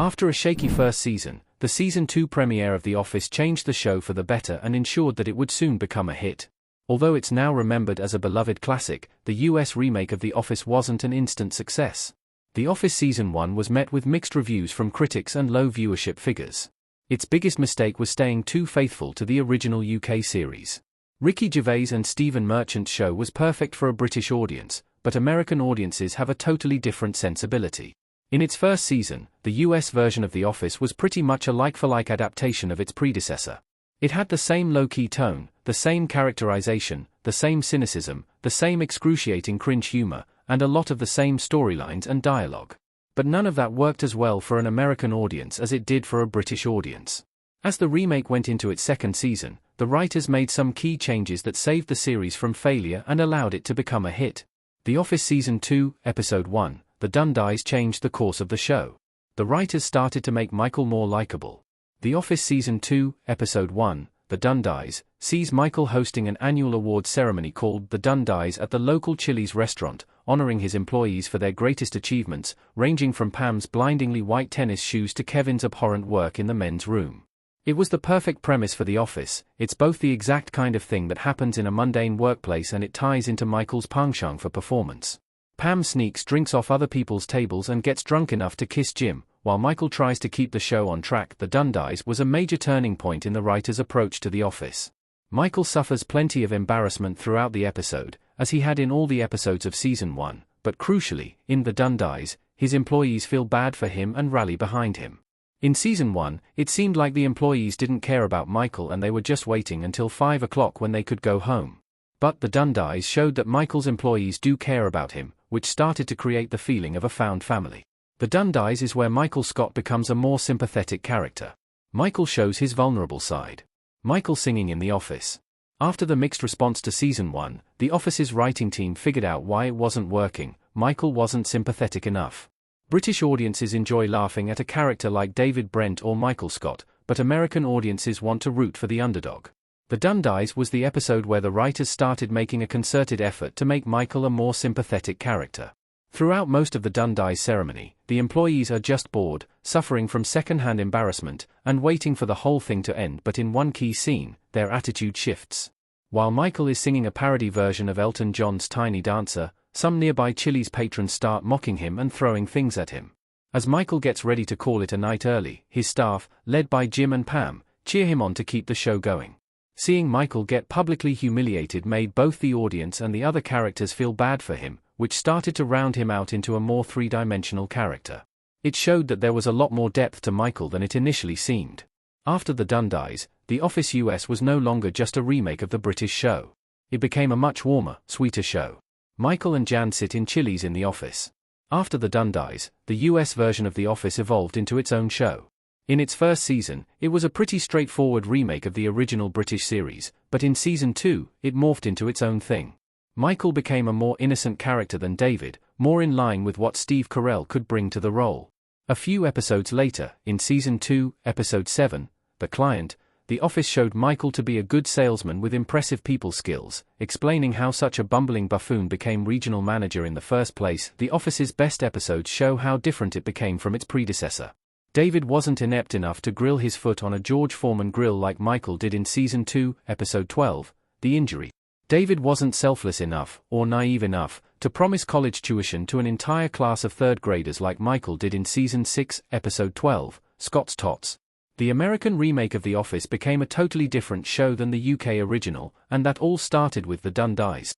After a shaky first season, the Season 2 premiere of The Office changed the show for the better and ensured that it would soon become a hit. Although it's now remembered as a beloved classic, the US remake of The Office wasn't an instant success. The Office Season 1 was met with mixed reviews from critics and low viewership figures. Its biggest mistake was staying too faithful to the original UK series. Ricky Gervais and Stephen Merchant's show was perfect for a British audience, but American audiences have a totally different sensibility. In its first season, the US version of The Office was pretty much a like-for-like adaptation of its predecessor. It had the same low-key tone, the same characterization, the same cynicism, the same excruciating cringe humor, and a lot of the same storylines and dialogue. But none of that worked as well for an American audience as it did for a British audience. As the remake went into its second season, the writers made some key changes that saved the series from failure and allowed it to become a hit. The Office Season 2, Episode 1, The Dundies changed the course of the show. The writers started to make Michael more likable. The Office Season 2, Episode 1, The Dundies, sees Michael hosting an annual awards ceremony called The Dundies at the local Chili's restaurant, honoring his employees for their greatest achievements, ranging from Pam's blindingly white tennis shoes to Kevin's abhorrent work in the men's room. It was the perfect premise for The Office. It's both the exact kind of thing that happens in a mundane workplace and it ties into Michael's penchant for performance. Pam sneaks drinks off other people's tables and gets drunk enough to kiss Jim, while Michael tries to keep the show on track. The Dundies was a major turning point in the writers' approach to The Office. Michael suffers plenty of embarrassment throughout the episode, as he had in all the episodes of Season 1, but crucially, in The Dundies, his employees feel bad for him and rally behind him. In Season 1, it seemed like the employees didn't care about Michael and they were just waiting until 5 o'clock when they could go home. But The Dundies showed that Michael's employees do care about him, which started to create the feeling of a found family. The Dundies is where Michael Scott becomes a more sympathetic character. Michael shows his vulnerable side. Michael singing in The Office. After the mixed response to Season 1, The Office's writing team figured out why it wasn't working. Michael wasn't sympathetic enough. British audiences enjoy laughing at a character like David Brent or Michael Scott, but American audiences want to root for the underdog. The Dundies was the episode where the writers started making a concerted effort to make Michael a more sympathetic character. Throughout most of the Dundies ceremony, the employees are just bored, suffering from second-hand embarrassment, and waiting for the whole thing to end. But in one key scene, their attitude shifts. While Michael is singing a parody version of Elton John's Tiny Dancer, some nearby Chili's patrons start mocking him and throwing things at him. As Michael gets ready to call it a night early, his staff, led by Jim and Pam, cheer him on to keep the show going. Seeing Michael get publicly humiliated made both the audience and the other characters feel bad for him, which started to round him out into a more three-dimensional character. It showed that there was a lot more depth to Michael than it initially seemed. After The Dundies, The Office US was no longer just a remake of the British show. It became a much warmer, sweeter show. Michael and Jan sit in Chili's in The Office. After The Dundies, the US version of The Office evolved into its own show. In its first season, it was a pretty straightforward remake of the original British series, but in Season 2, it morphed into its own thing. Michael became a more innocent character than David, more in line with what Steve Carell could bring to the role. A few episodes later, in Season 2, Episode 7, The Client, The Office showed Michael to be a good salesman with impressive people skills, explaining how such a bumbling buffoon became regional manager in the first place. The Office's best episodes show how different it became from its predecessor. David wasn't inept enough to grill his foot on a George Foreman grill like Michael did in Season 2, Episode 12, The Injury. David wasn't selfless enough, or naive enough, to promise college tuition to an entire class of third graders like Michael did in Season 6, Episode 12, Scott's Tots. The American remake of The Office became a totally different show than the UK original, and that all started with The Dundies.